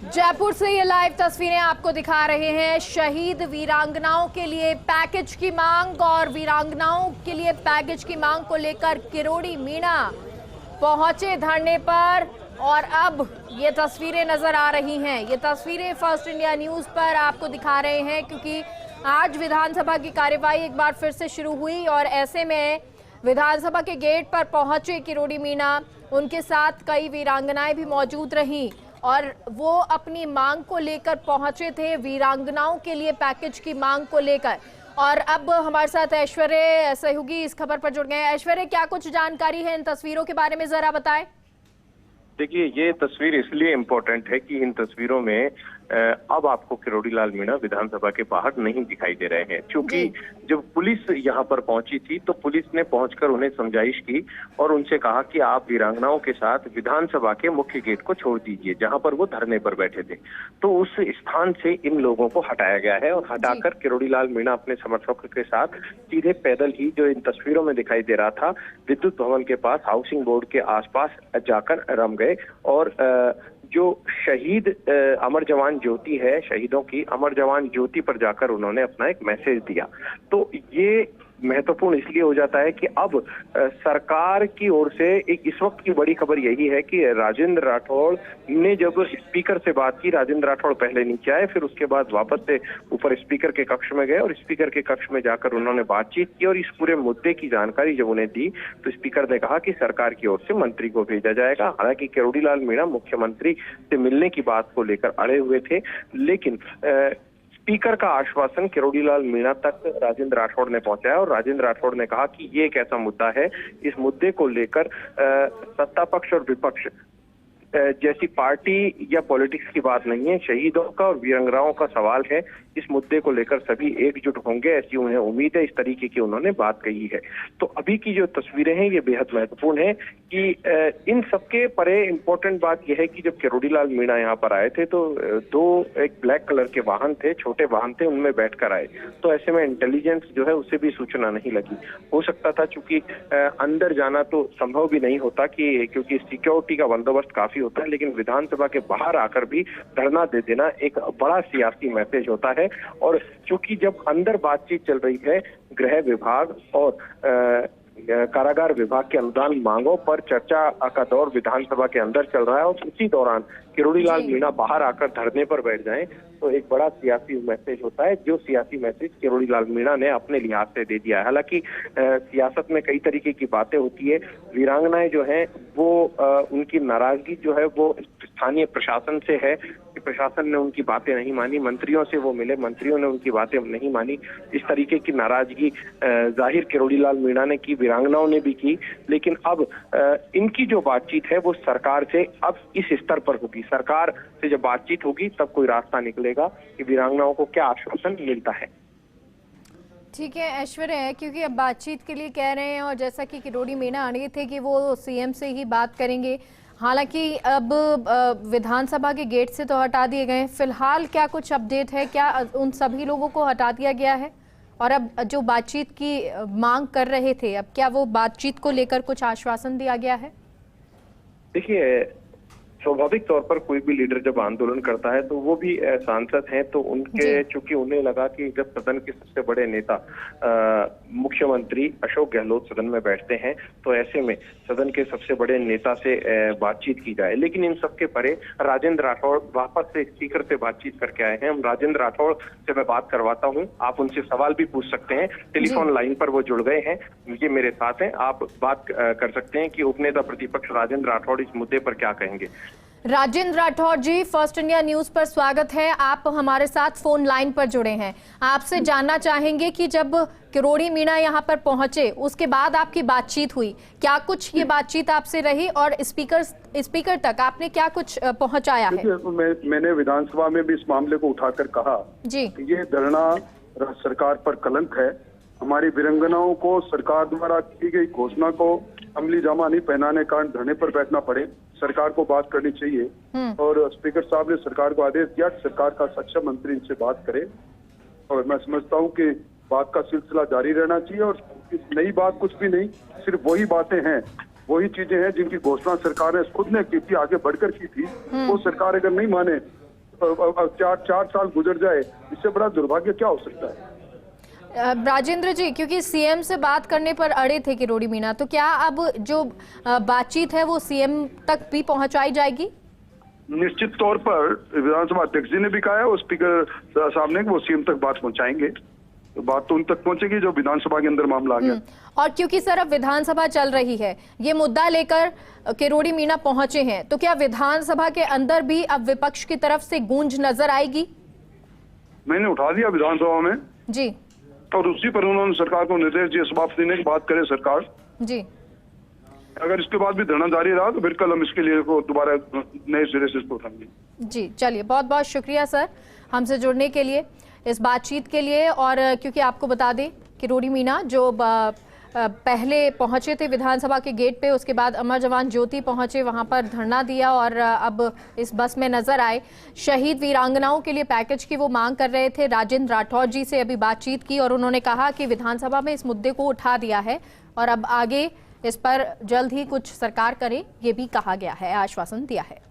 जयपुर से ये लाइव तस्वीरें आपको दिखा रहे हैं। शहीद वीरांगनाओं के लिए पैकेज की मांग और वीरांगनाओं के लिए पैकेज की मांग को लेकर किरोड़ी मीणा पहुंचे धरने पर और अब ये तस्वीरें नजर आ रही हैं। ये तस्वीरें फर्स्ट इंडिया न्यूज पर आपको दिखा रहे हैं क्योंकि आज विधानसभा की कार्यवाही एक बार फिर से शुरू हुई और ऐसे में विधानसभा के गेट पर पहुंचे किरोड़ी मीणा, उनके साथ कई वीरांगनाएं भी मौजूद रहीं और वो अपनी मांग को लेकर पहुंचे थे, वीरांगनाओं के लिए पैकेज की मांग को लेकर। और अब हमारे साथ ऐश्वर्य सहयोगी इस खबर पर जुड़ गए हैं। ऐश्वर्य, क्या कुछ जानकारी है इन तस्वीरों के बारे में, जरा बताएं। देखिए, ये तस्वीर इसलिए इम्पोर्टेंट है कि इन तस्वीरों में अब आपको किरोड़ी लाल मीणा विधानसभा के बाहर नहीं दिखाई दे रहे हैं, क्योंकि जब पुलिस यहाँ पर पहुंची थी तो पुलिस ने पहुंचकर उन्हें समझाइश की और उनसे कहा कि आप वीरांगनाओं के साथ विधानसभा के मुख्य गेट को छोड़ दीजिए, जहां पर वो धरने पर बैठे थे। तो उस स्थान से इन लोगों को हटाया गया है और हटाकर किरोड़ी लाल मीणा अपने समर्थकों के साथ सीधे पैदल ही, जो इन तस्वीरों में दिखाई दे रहा था, विद्युत भवन के पास हाउसिंग बोर्ड के आसपास जाकर रम गए और जो शहीद अमर जवान ज्योति है, शहीदों की अमर जवान ज्योति पर जाकर उन्होंने अपना एक मैसेज दिया। तो ये महत्वपूर्ण इसलिए हो जाता है कि अब सरकार की ओर से एक इस वक्त की बड़ी खबर यही है कि राजेंद्र राठौड़ ने जब स्पीकर से बात की, राजेंद्र राठौड़ पहले नीचे आए, फिर उसके बाद वापस से ऊपर स्पीकर के कक्ष में गए और स्पीकर के कक्ष में जाकर उन्होंने बातचीत की और इस पूरे मुद्दे की जानकारी जब उन्हें दी तो स्पीकर ने कहा कि सरकार की ओर से मंत्री को भेजा जाएगा। हालांकि किरोड़ी लाल मीणा मुख्यमंत्री से मिलने की बात को लेकर अड़े हुए थे, लेकिन स्पीकर का आश्वासन किरोड़ी लाल मीणा तक राजेंद्र राठौड़ ने पहुंचाया और राजेंद्र राठौड़ ने कहा कि ये एक ऐसा मुद्दा है, इस मुद्दे को लेकर सत्ता पक्ष और विपक्ष जैसी पार्टी या पॉलिटिक्स की बात नहीं है, शहीदों का और वीरांगनाओं का सवाल है। इस मुद्दे को लेकर सभी एकजुट होंगे, ऐसी उन्हें उम्मीद है। इस तरीके की उन्होंने बात कही है। तो अभी की जो तस्वीरें हैं ये बेहद महत्वपूर्ण है कि इन सबके परे इम्पोर्टेंट बात यह है कि जब किरोड़ी लाल मीणा यहाँ पर आए थे तो एक ब्लैक कलर के वाहन थे, छोटे वाहन थे, उनमें बैठकर आए। तो ऐसे में इंटेलिजेंस जो है उसे भी सूचना नहीं लगी। हो सकता था, चूंकि अंदर जाना तो संभव भी नहीं होता कि क्योंकि सिक्योरिटी का बंदोबस्त काफी होता है, लेकिन विधानसभा के बाहर आकर भी धरना दे देना एक बड़ा सियासी मैसेज होता है। और चूंकि जब अंदर बातचीत चल रही है, गृह विभाग और कारागार विभाग के अनुदान मांगों पर चर्चा का दौर विधानसभा के अंदर चल रहा है और उसी दौरान किरोड़ी लाल मीणा बाहर आकर धरने पर बैठ जाएं तो एक बड़ा सियासी मैसेज होता है, जो सियासी मैसेज किरोड़ी लाल मीणा ने अपने लिहाज से दे दिया है। हालांकि सियासत में कई तरीके की बातें होती है। वीरांगनाएं जो हैं वो उनकी नाराजगी जो है वो स्थानीय प्रशासन से है कि प्रशासन ने उनकी बातें नहीं मानी, मंत्रियों से वो मिले, मंत्रियों ने उनकी बातें नहीं मानी। इस तरीके की नाराजगी जाहिर किरोड़ी लाल मीणा ने की, वीरांगनाओं ने भी की, लेकिन अब इनकी जो बातचीत है वो सरकार से अब इस स्तर पर होगी। सरकार से जब बातचीत होगी तब कोई रास्ता निकलेगा कि वीरांगनाओं को क्या आश्वासन मिलता है। ठीक है ऐश्वर्य, क्योंकि अब बातचीत के लिए कह रहे हैं और जैसा कि किरोड़ी मीणा आ रहे थे कि वो सीएम से ही बात करेंगे। हालांकि अब विधानसभा के गेट से तो हटा दिए गए, फिलहाल क्या कुछ अपडेट है? क्या उन सभी लोगों को हटा दिया गया है? और अब जो बातचीत की मांग कर रहे थे, अब क्या वो बातचीत को लेकर कुछ आश्वासन दिया गया है? देखिए, स्वाभाविक तौर पर कोई भी लीडर जब आंदोलन करता है तो वो भी सांसद हैं, तो उनके चूंकि उन्हें लगा कि जब सदन के सबसे बड़े नेता मुख्यमंत्री अशोक गहलोत सदन में बैठते हैं तो ऐसे में सदन के सबसे बड़े नेता से बातचीत की जाए। लेकिन इन सबके परे राजेंद्र राठौड़ वापस से स्पीकर से बातचीत करके आए हैं। हम राजेंद्र राठौड़ से मैं बात करवाता हूं, आप उनसे सवाल भी पूछ सकते हैं। टेलीफोन लाइन पर वो जुड़ गए हैं, ये मेरे साथ हैं, आप बात कर सकते हैं कि उपनेता प्रतिपक्ष राजेंद्र राठौड़ इस मुद्दे पर क्या कहेंगे। राजेंद्र राठौड़ जी, फर्स्ट इंडिया न्यूज पर स्वागत है। आप हमारे साथ फोन लाइन पर जुड़े हैं। आपसे जानना चाहेंगे कि जब किरोड़ी मीणा यहाँ पर पहुंचे उसके बाद आपकी बातचीत हुई, क्या कुछ ये बातचीत आपसे रही और स्पीकर तक आपने क्या कुछ पहुंचाया है? मैंने विधानसभा में भी इस मामले को उठाकर कहा जी, ये धरना सरकार पर कलंक है। हमारी वीरांगनाओं को सरकार द्वारा की गई घोषणा को अमली जामा नहीं पहनाने के कारण धरने पर बैठना पड़े, सरकार को बात करनी चाहिए। और स्पीकर साहब ने सरकार को आदेश दिया कि सरकार का सक्षम मंत्री इनसे बात करे और मैं समझता हूं कि बात का सिलसिला जारी रहना चाहिए और नई बात कुछ भी नहीं, सिर्फ वही बातें हैं, वही चीजें हैं जिनकी घोषणा सरकार ने खुद ने की थी, आगे बढ़कर की थी। वो सरकार अगर नहीं माने चार साल गुजर जाए, इससे बड़ा दुर्भाग्य क्या हो सकता है? राजेंद्र जी, क्योंकि सीएम से बात करने पर अड़े थे किरोड़ी मीणा, तो क्या अब जो बातचीत है वो सीएम तक भी पहुंचाई जाएगी? निश्चित तौर पर विधानसभा अध्यक्ष जी ने भी कहा है और स्पीकर साहब ने वो सीएम तक बात पहुंचाएंगे। तो बात तो उन तक पहुंचेगी जो विधानसभा के अंदर मामला आ गया। और क्योंकि सर अब विधानसभा चल रही है, ये मुद्दा लेकर किरोड़ी मीणा पहुंचे हैं, तो क्या विधानसभा के अंदर भी अब विपक्ष की तरफ से गूंज नजर आएगी? मैंने उठा दिया विधानसभा में जी, और उसी पर उन्होंने सरकार को निर्देश दिए समाप्त देने की बात करे सरकार। जी, अगर इसके बाद भी धरना जारी रहा तो फिर कल हम इसके लिए दोबारा नए सिरे से इसको उठाएंगे। जी, चलिए, बहुत बहुत शुक्रिया सर हमसे जुड़ने के लिए, इस बातचीत के लिए। और क्योंकि आपको बता दें किरोड़ी मीणा जो पहले पहुंचे थे विधानसभा के गेट पे, उसके बाद अमर जवान ज्योति पहुंचे, वहां पर धरना दिया और अब इस बस में नजर आए। शहीद वीरांगनाओं के लिए पैकेज की वो मांग कर रहे थे। राजेंद्र राठौर जी से अभी बातचीत की और उन्होंने कहा कि विधानसभा में इस मुद्दे को उठा दिया है और अब आगे इस पर जल्द ही कुछ सरकार करे, ये भी कहा गया है, आश्वासन दिया है।